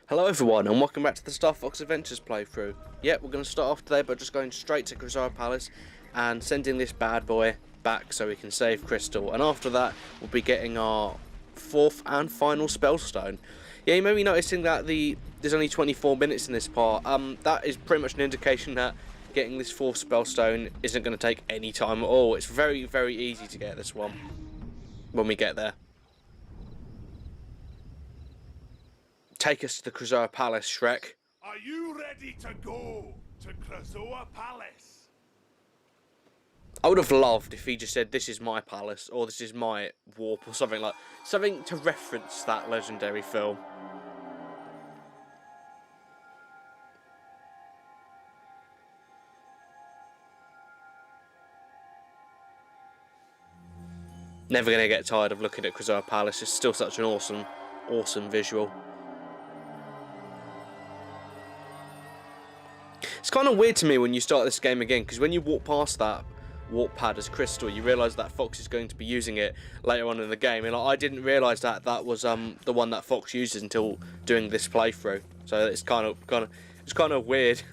Hello everyone and welcome back to the Star Fox Adventures playthrough. Yep, we're going to start off today by just going straight to Crystal Palace and sending this bad boy back so we can save Crystal, and after that we'll be getting our fourth and final spellstone. Yeah, you may be noticing that there's only 24 minutes in this part. That is pretty much an indication that getting this fourth spellstone isn't going to take any time at all. It's very, very easy to get this one when we get there. Take us to the Krazoa Palace, Shrek. Are you ready to go to Krazoa Palace? I would have loved if he just said, "This is my palace," or "This is my warp," or something something to reference that legendary film. Never gonna get tired of looking at Krazoa Palace. It's still such an awesome visual. It's kind of weird to me when you start this game again, because when you walk past that warp pad as Crystal, you realise that Fox is going to be using it later on in the game, and I didn't realise that was the one that Fox uses until doing this playthrough. So it's kind of weird.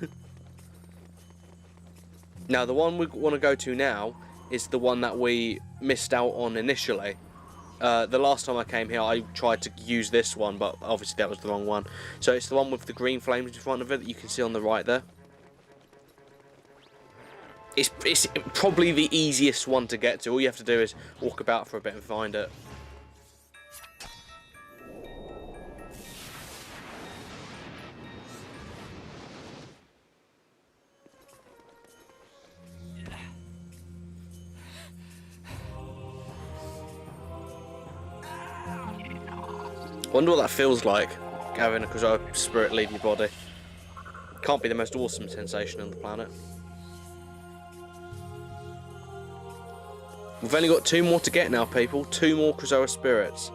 Now the one we want to go to now is the one that we missed out on initially. The last time I came here, I tried to use this one, but obviously that was the wrong one. So it's the one with the green flames in front of it that you can see on the right there. It's probably the easiest one to get to. All you have to do is walk about for a bit and find it. Wonder what that feels like, having a Krazoa spirit leave your body. Can't be the most awesome sensation on the planet. We've only got 2 more to get now, people. 2 more Krazoa spirits.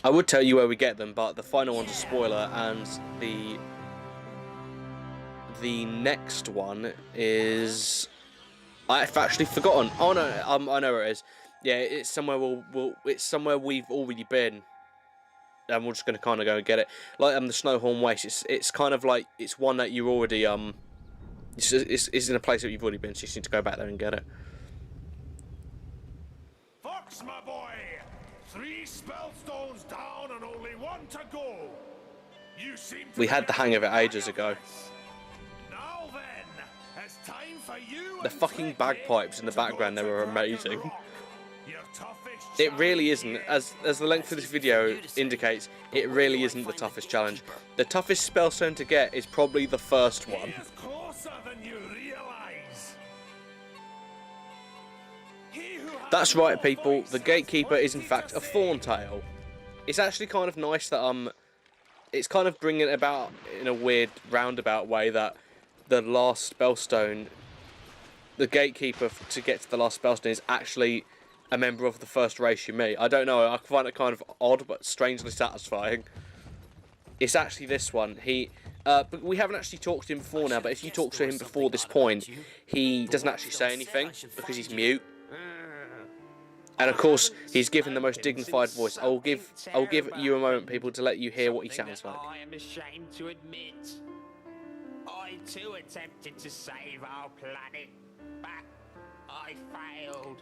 I would tell you where we get them, but the final one's a spoiler, and the next one is... I've actually forgotten. Oh no, I know where it is. Yeah, it's somewhere it's somewhere we've already been, and we're just gonna kind of go and get it. Like the Snowhorn Waste. It's kind of like it's one that you already It's in a place that you've already been, so you just need to go back there and get it. Fox, my boy! 3 spellstones down and only 1 to go. You seem to We had the hang of it ages ago. Now then, it's time for you. The fucking bagpipes in the background, they were amazing. Your toughest It really isn't, as the length of this video indicates, it really isn't the toughest challenge. The toughest spellstone to get is probably the first one. He is closer than you realize. That's right, people, the Gatekeeper is in fact a Thorntail. It's actually kind of nice that it's kind of bringing it about in a weird roundabout way that the last spellstone, the Gatekeeper to get to the last spellstone, is actually a member of the first race you meet. I don't know, I find it kind of odd but strangely satisfying. It's actually this one. But we haven't actually talked to him before now, but if you talk to him before this point, he doesn't actually say anything because he's mute. And of course, he's given the most dignified voice. I'll give you a moment, people, to let you hear what he sounds like. I am ashamed to admit, I too attempted to save our planet, but I failed.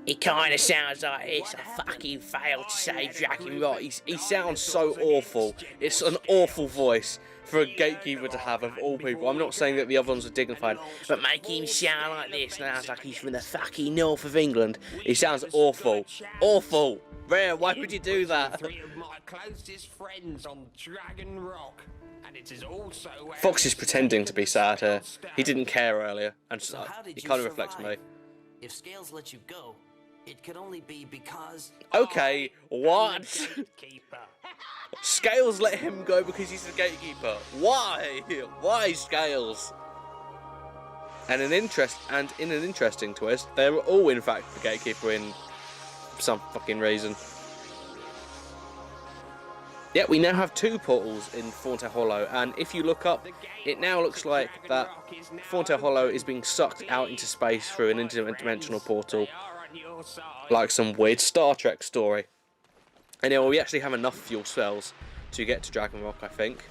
It kind of sounds like it's a fucking fail to save Dragon Rock. He sounds so awful. It's an awful voice for a Gatekeeper to have, of all people. I'm not saying that the other ones are dignified, but making him sound like this sounds like he's from the fucking north of England. He sounds awful. Awful. Rare, why would you do that? 3 of my closest friends on Dragon Rock, and it is also Fox is pretending to be sad here. He didn't care earlier, and so it kind of reflects me. If Scales let you go, it could only be because... Okay, what? Scales let him go because he's the Gatekeeper. Why? Why Scales? And in an interesting twist, they were all in fact the Gatekeeper in some fucking reason. Yeah, we now have 2 portals in Thorntail Hollow, and if you look up, it now looks like that Thorntail Hollow is being sucked out into space through an interdimensional portal, like some weird Star Trek story. Anyway, we actually have enough fuel cells to get to Dragon Rock, I think.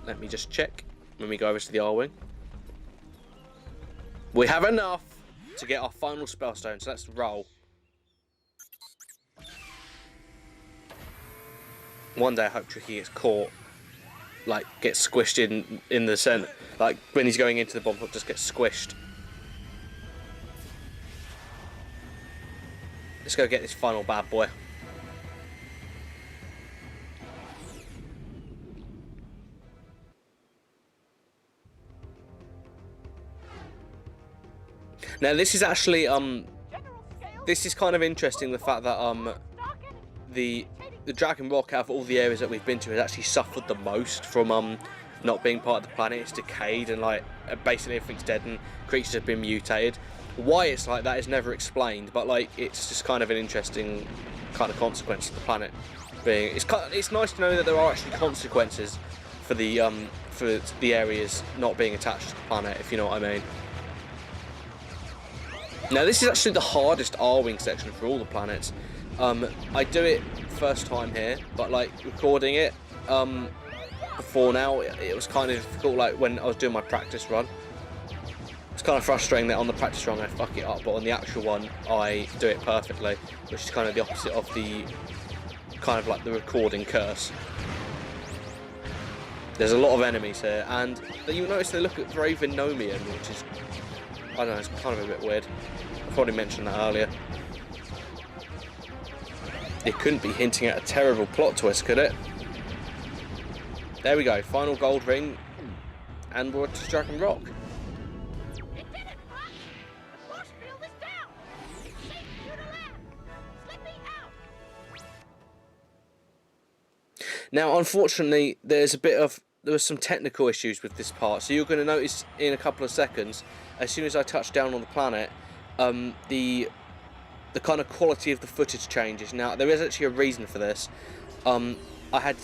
Let me just check when we go over to the R-Wing. We have enough to get our final spellstone, so let's roll. One day I hope Tricky gets caught, like gets squished in the centre, like when he's going into the bomb, just gets squished. Let's go get this final bad boy. Now this is actually this is kind of interesting, the fact that the Dragon Rock, out of all the areas that we've been to, has actually suffered the most from not being part of the planet. It's decayed and like basically everything's dead and creatures have been mutated. Why it's like that is never explained, but like it's just kind of an interesting kind of consequence of the planet being. It's nice to know that there are actually consequences for the areas not being attached to the planet, if you know what I mean. Now this is actually the hardest R-Wing section for all the planets. I do it first time here, but like recording it before now, it was kind of difficult. Like when I was doing my practice run, it's kind of frustrating that on the practice run I fuck it up, but on the actual one I do it perfectly, which is kind of the opposite of the kind of like the recording curse. There's a lot of enemies here, and you'll notice they look very Venomian, which is, I don't know, it's kind of a bit weird. I probably mentioned that earlier. It couldn't be hinting at a terrible plot twist, could it? There we go, final gold ring, and we're to Dragon Rock. It did it, Buck! The force field is down! It's safe for you to land! Slip me out! Now, unfortunately, there was some technical issues with this part, so you're going to notice in a couple of seconds, as soon as I touch down on the planet, the kind of quality of the footage changes. Now, there is actually a reason for this. I had,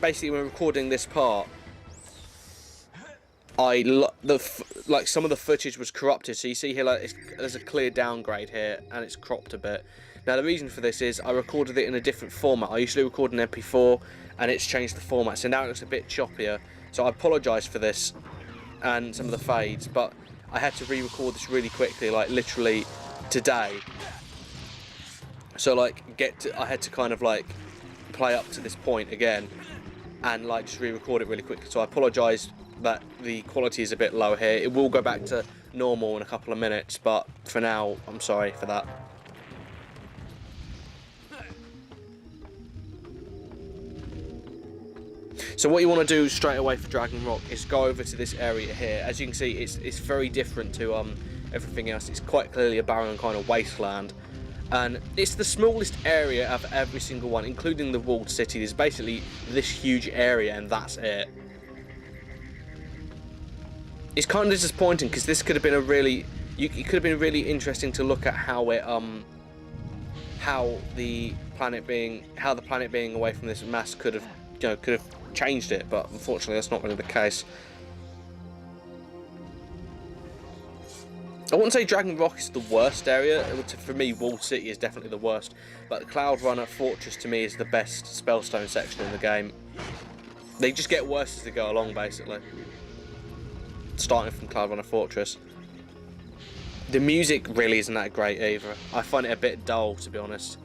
basically when recording this part, like some of the footage was corrupted, so you see here like there's a clear downgrade here, and it's cropped a bit. Now the reason for this is I recorded it in a different format. I usually record in MP4, and it's changed the format, so now it looks a bit choppier. So I apologise for this and some of the fades, but I had to re-record this really quickly, like literally today. So like I had to kind of like play up to this point again, and like just re-record it really quickly. So I apologise that the quality is a bit low here. It will go back to normal in a couple of minutes, but for now, I'm sorry for that. So what you want to do straight away for Dragon Rock is go over to this area here. As you can see, it's very different to everything else. It's quite clearly a barren kind of wasteland, and it's the smallest area of every single one, including the walled city. There's basically this huge area, and that's it. It's kind of disappointing because this could have been it could have been really interesting to look at how the planet being away from this mass could have changed it, but unfortunately that's not really the case. I wouldn't say Dragon Rock is the worst area. For me, Walled City is definitely the worst, but Cloud Runner Fortress to me is the best spellstone section in the game. They just get worse as they go along, basically. Starting from Cloud Runner Fortress. The music really isn't that great either. I find it a bit dull, to be honest.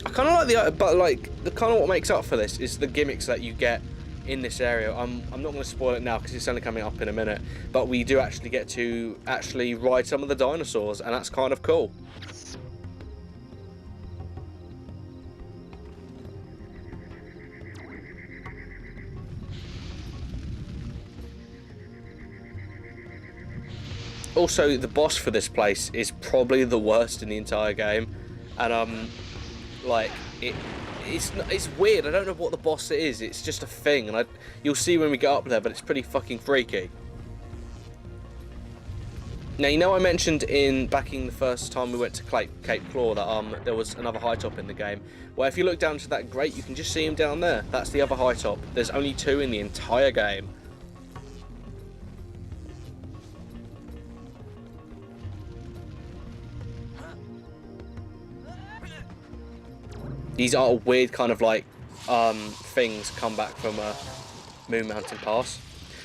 I kind of like the kind of what makes up for this is the gimmicks that you get in this area. I'm not going to spoil it now because it's only coming up in a minute, but we do actually get to ride some of the dinosaurs, and that's kind of cool. Also, the boss for this place is probably the worst in the entire game, and like it's weird. I don't know what the boss is. It's just a thing, and you'll see when we get up there, but it's pretty fucking freaky. Now, you know I mentioned back in the first time we went to Cape Claw that there was another high top in the game. Well, if you look down to that grate, you can just see him down there. That's the other high top. There's only 2 in the entire game. These are weird kind of like things come back from Moon Mountain Pass.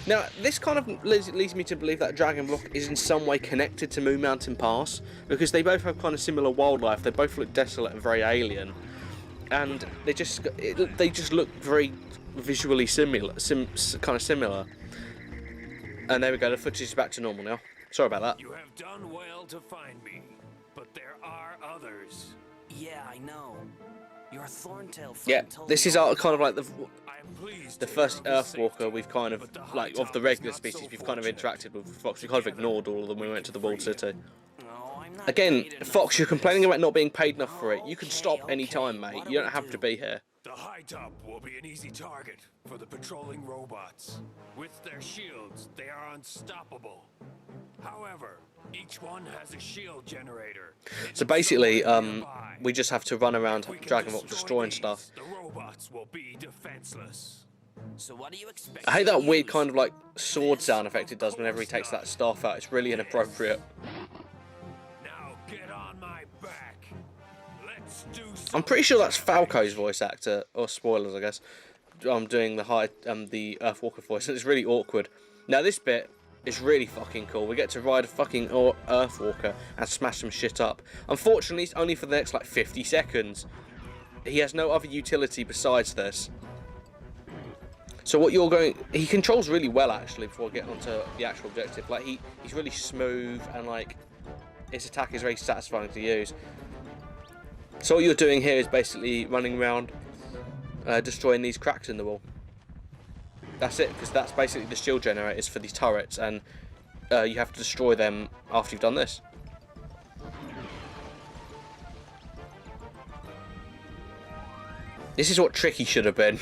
Now, this kind of leads me to believe that Dragon Block is in some way connected to Moon Mountain Pass, because they both have kind of similar wildlife. They both look desolate and very alien, and they just look very visually similar, kind of similar. And there we go. The footage is back to normal now. Sorry about that. You have done well to find me, but there are others. Yeah, I know. Your Thorntail friend Yeah, told this me is all our kind of like I am pleased the to first hear of his Earthwalker safety, we've kind of, but the like, high of the top regular is not species, so we've kind of fortunate. interacted with Fox. We kind of ignored all of them when we went to the Walled City. Oh, I'm not Again, paid enough Fox, for you're complaining this. about not being paid enough for it. You can Okay, stop any okay, time, mate. what You do don't we have to do? be here. The high top will be an easy target for the patrolling robots. With their shields, they are unstoppable. However, each one has a shield generator. So basically, somewhere nearby. we just have to run around If we can Dragon Block destroy destroying these, stuff. The robots will be defenseless. So what do you expect? I hate me to that weird use? kind of like sword This? sound effect it does whenever he takes that staff out. It's really inappropriate. Now get on my back. Let's do I'm pretty sure that's Falco's voice actor, or spoilers, I guess. I'm doing the Earthwalker voice, and it's really awkward. Now this bit is really fucking cool. We get to ride a fucking Earthwalker and smash some shit up. Unfortunately, it's only for the next like 50 seconds. He has no other utility besides this. So what you're going, he controls really well actually. Before getting onto the actual objective, like he's really smooth, and like his attack is very satisfying to use. So what you're doing here is basically running around, destroying these cracks in the wall. That's it, because that's basically the shield generators for these turrets, and you have to destroy them after you've done this. This is what Tricky should have been.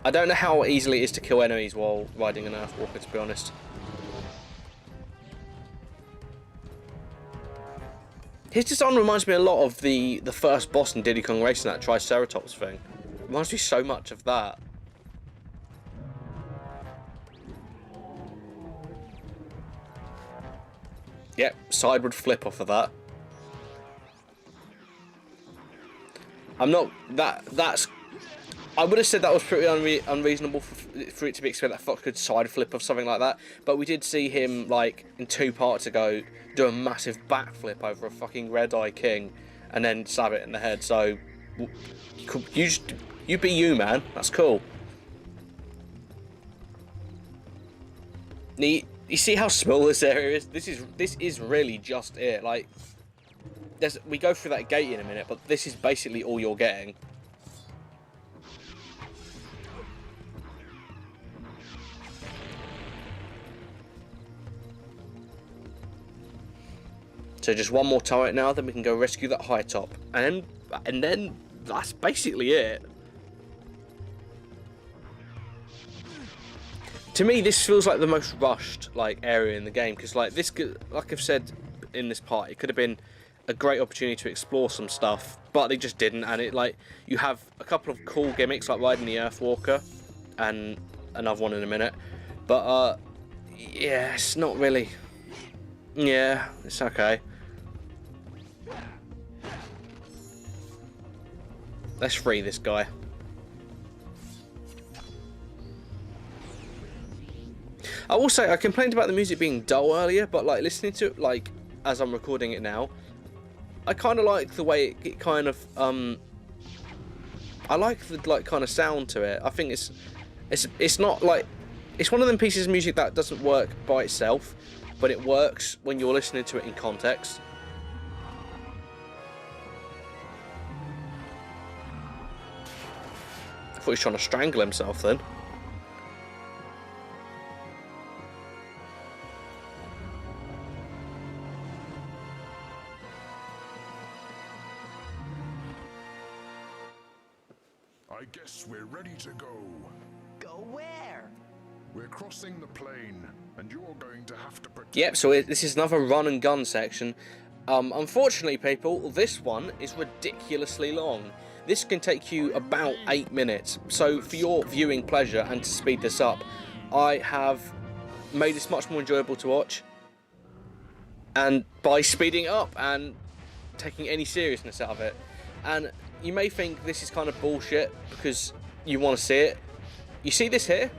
I don't know how easily it is to kill enemies while riding an Earthwalker, to be honest. His design reminds me a lot of the first boss in Diddy Kong Racing, that Triceratops thing. Reminds me so much of that. Yep, sideward flip off of that. I'm not... That's... I would have said that was pretty unreasonable for it to be expected that Fox could side flip or something like that. But we did see him, like, in 2 parts ago, do a massive backflip over a fucking Red-Eye King and then stab it in the head. So, you be you, man. That's cool. You see how small this area is? This is really just it. Like, we go through that gate in a minute, but this is basically all you're getting. So just one more turret now, then we can go rescue that high top, and then that's basically it. To me, this feels like the most rushed area in the game, because like I've said in this part, it could have been a great opportunity to explore some stuff, but they just didn't. And you have a couple of cool gimmicks like riding the Earthwalker, and another one in a minute. But yeah, it's not really. Yeah, it's okay. Let's free this guy. I will say, I complained about the music being dull earlier, but like listening to it, as I'm recording it now, I kind of like the way it kind of I like the kind of sound to it. I think it's not like, it's one of them pieces of music that doesn't work by itself, but it works when you're listening to it in context. I thought he was trying to strangle himself then. I guess we're ready to go. Go where? We're crossing the plain, and you're going to have to protect. Yep, so this is another run and gun section. Unfortunately, people, this one is ridiculously long. This can take you about 8 minutes. So for your viewing pleasure and to speed this up, I have made this much more enjoyable to watch. and by speeding up and taking any seriousness out of it. And you may think this is kind of bullshit because you want to see it. You see this here?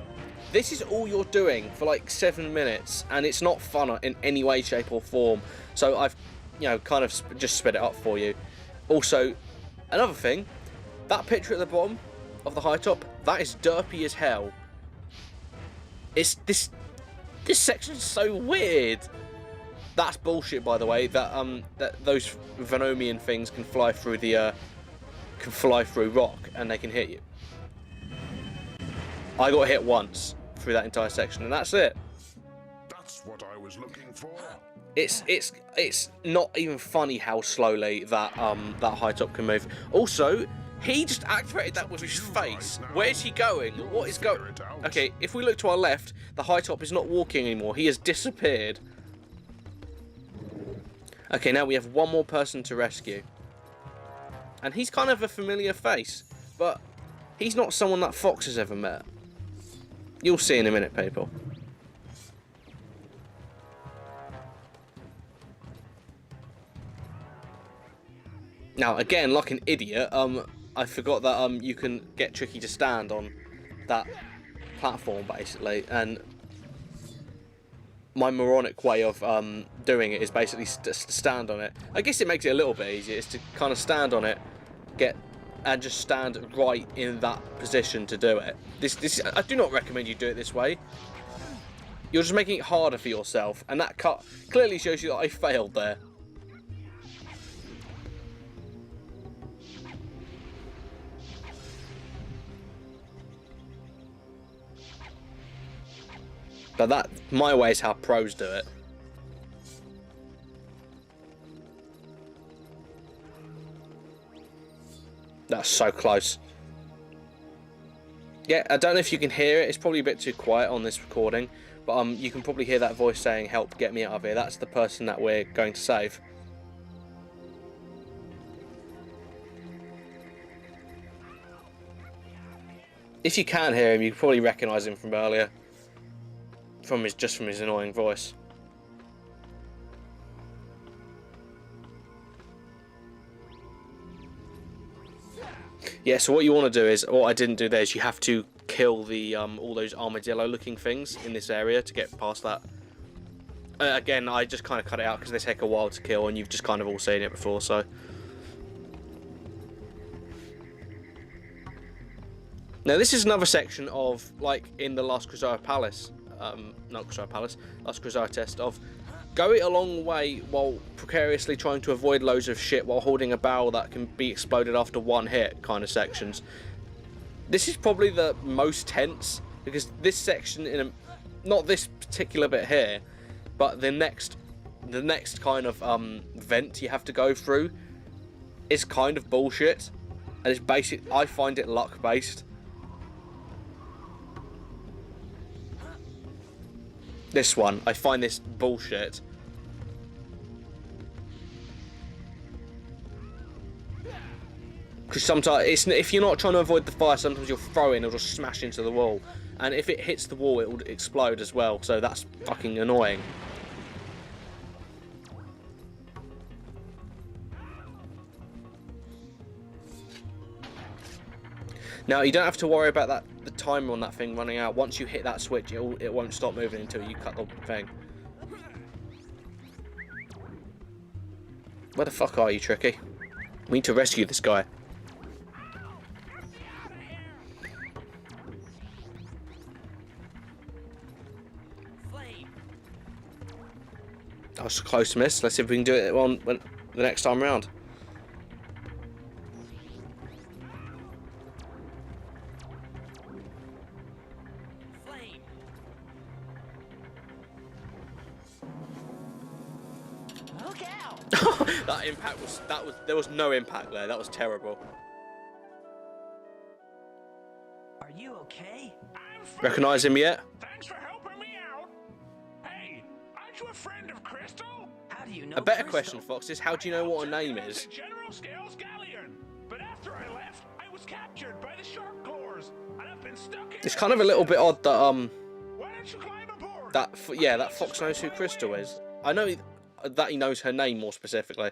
This is all you're doing for like 7 minutes, and it's not fun in any way, shape or form. So I've, you know, kind of just sped it up for you. Also, another thing, that picture at the bottom of the high top, that is derpy as hell. It's this section is so weird. That's bullshit, by the way. That those Venomian things can fly through rock and they can hit you. I got hit once through that entire section, and that's it. That's what I was looking for. It's not even funny how slowly that high top can move. Also, he just activated that with his face. Where's he going? What is going? Okay, if we look to our left, the high top is not walking anymore. He has disappeared. Okay, now we have one more person to rescue, and he's kind of a familiar face, but he's not someone that Fox has ever met. You'll see in a minute, people. Now, again, like an idiot, I forgot that you can get Tricky to stand on that platform, basically, and my moronic way of doing it is basically stand on it. I guess it makes it a little bit easier. It's to kind of stand on it, and just stand right in that position to do it. I do not recommend you do it this way. You're just making it harder for yourself, and that cut clearly shows you that I failed there. But my way is how pros do it. That's so close. Yeah, I don't know if you can hear it. It's probably a bit too quiet on this recording. But you can probably hear that voice saying, "Help, get me out of here." That's the person that we're going to save. If you can hear him, you can probably recognise him from earlier. From his annoying voice. Yeah, so what you want to do is, what I didn't do there is you have to kill the all those armadillo looking things in this area to get past that. Again, I just kind of cut it out because they take a while to kill, and you've just kind of all seen it before, so. Now this is another section of, like in the Last Crusade Palace, Last Crusade test, of going a long way while precariously trying to avoid loads of shit while holding a barrel that can be exploded after one hit kind of sections. This is probably the most tense, because this section, not this particular bit here, but the next kind of vent you have to go through is kind of bullshit, and it's basic. I find it luck based. This one, I find this bullshit. Because sometimes, if you're not trying to avoid the fire, sometimes you'll throw it and it'll just smash into the wall. And if it hits the wall, it will explode as well, so that's fucking annoying. Now, you don't have to worry about the timer on that thing running out. Once you hit that switch, it won't stop moving until you cut the thing. Where the fuck are you, Tricky? We need to rescue this guy. That was a close miss. Let's see if we can do it the next time round. That impact there was no impact there. That was terrible. Are you okay? Recognize him yet? Thanks for helping me out. Hey, aren't you a friend of Crystal? How do you know? A better Crystal? question, Fox, is how do you know what her name is? General Scales Galleon. But after I left, I was captured by the shark claws, and I've been stuck here. It's kind of a little bit odd that Why don't you climb aboard? that Fox knows who Crystal is. I know that he knows her name more specifically.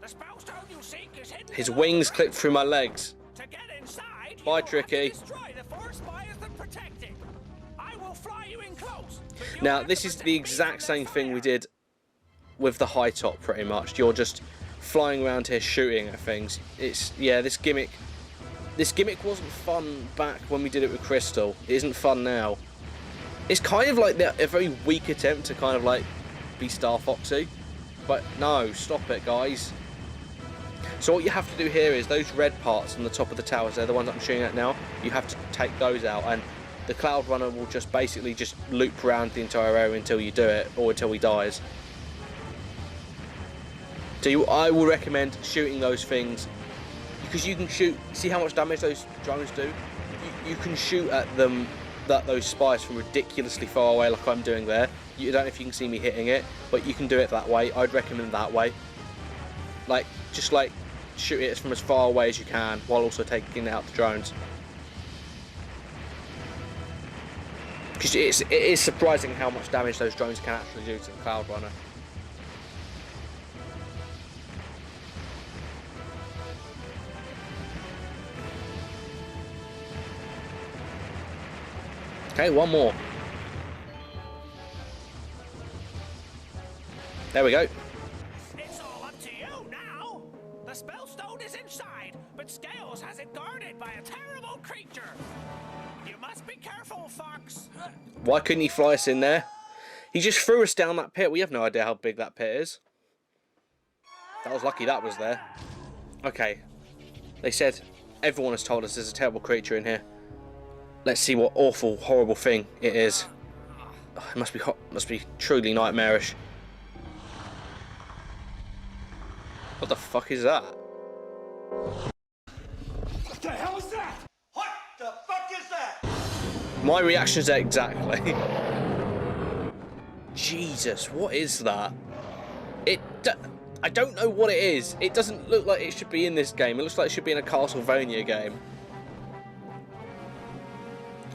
The spellstone you seek is hidden His below wings the clipped ground. through my legs. To get inside, Bye, you will Tricky. have to destroy the force bias that protect it. I will fly you in close. but you'll Now, have this to is protect the me exact from their same thing we fire. did with the high top, pretty much. You're just flying around here shooting at things. Yeah, this gimmick wasn't fun back when we did it with Crystal. It isn't fun now. It's kind of like a very weak attempt to kind of like be Star Foxy, but no, stop it, guys. So what you have to do here is those red parts on the top of the towers, they're the ones I'm shooting at now, you have to take those out, and the Cloud Runner will just basically just loop around the entire area until you do it, or until he dies. So I will recommend shooting those things, because you can shoot, see how much damage those drones do? You can shoot at them, those spies from ridiculously far away like I'm doing there. You don't know if you can see me hitting it, but you can do it that way. I'd recommend that way. Like, just like shoot it from as far away as you can while also taking out the drones. Because it is surprising how much damage those drones can actually do to the Cloud Runner. Okay, one more. There we go. It's all up to you now. The spellstone is inside, but Scales has it guarded by a terrible creature. You must be careful, Fox. Why couldn't he fly us in there? He just threw us down that pit. We have no idea how big that pit is. That was lucky that was there. Okay. They said everyone has told us there's a terrible creature in here. Let's see what awful, horrible thing it is. Oh, it must be truly nightmarish. What the fuck is that? What the hell is that? What the fuck is that? My reaction's exactly. Jesus, what is that? I don't know what it is. It doesn't look like it should be in this game. It looks like it should be in a Castlevania game.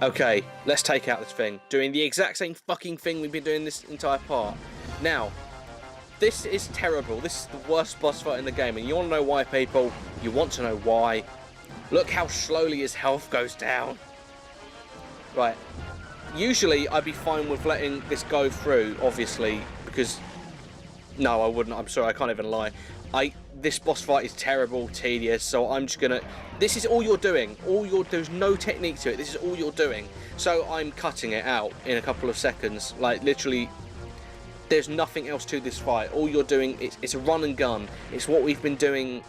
Okay, let's take out this thing. Doing the exact same fucking thing we've been doing this entire part. Now, this is terrible. This is the worst boss fight in the game. And you want to know why, people? You want to know why? Look how slowly his health goes down. Right. Usually, I'd be fine with letting this go through, obviously, because... No, I wouldn't. I'm sorry, I can't even lie. This boss fight is terrible, tedious, so I'm just gonna... This is all you're doing. There's no technique to it. This is all you're doing. So I'm cutting it out in a couple of seconds. Like, literally, there's nothing else to this fight. All you're doing, it's a run and gun. It's what we've been doing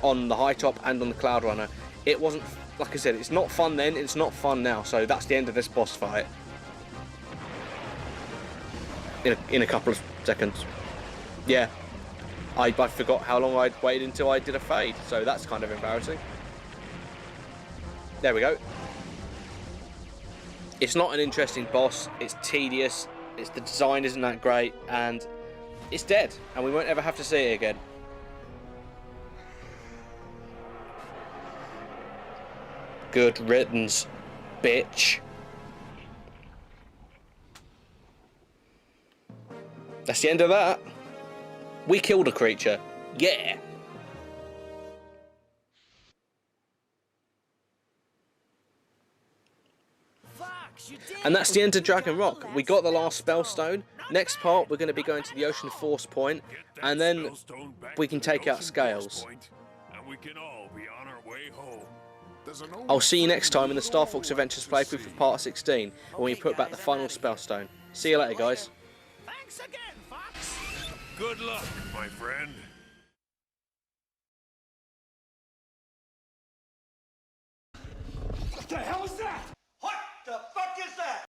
on the High Top and on the Cloud Runner. It wasn't... Like I said, it's not fun then, it's not fun now. So that's the end of this boss fight. In a couple of seconds. Yeah. I forgot how long I'd waited until I did a fade, so that's kind of embarrassing. There we go. It's not an interesting boss, it's tedious, the design isn't that great, and it's dead, and we won't ever have to see it again. Good riddance, bitch. That's the end of that. We killed a creature. Yeah. Fox, you did And that's the end of it. Dragon Rock. We got the last spellstone. Next part, we're going to be going to the Ocean Force Point, and then we can take out Scales. And we can all be on our way home. I'll see you next time in the Star Fox Adventures playthrough for part 16, when we put back the final spellstone. See you later, guys. Thanks again, Fox. Good luck, my friend.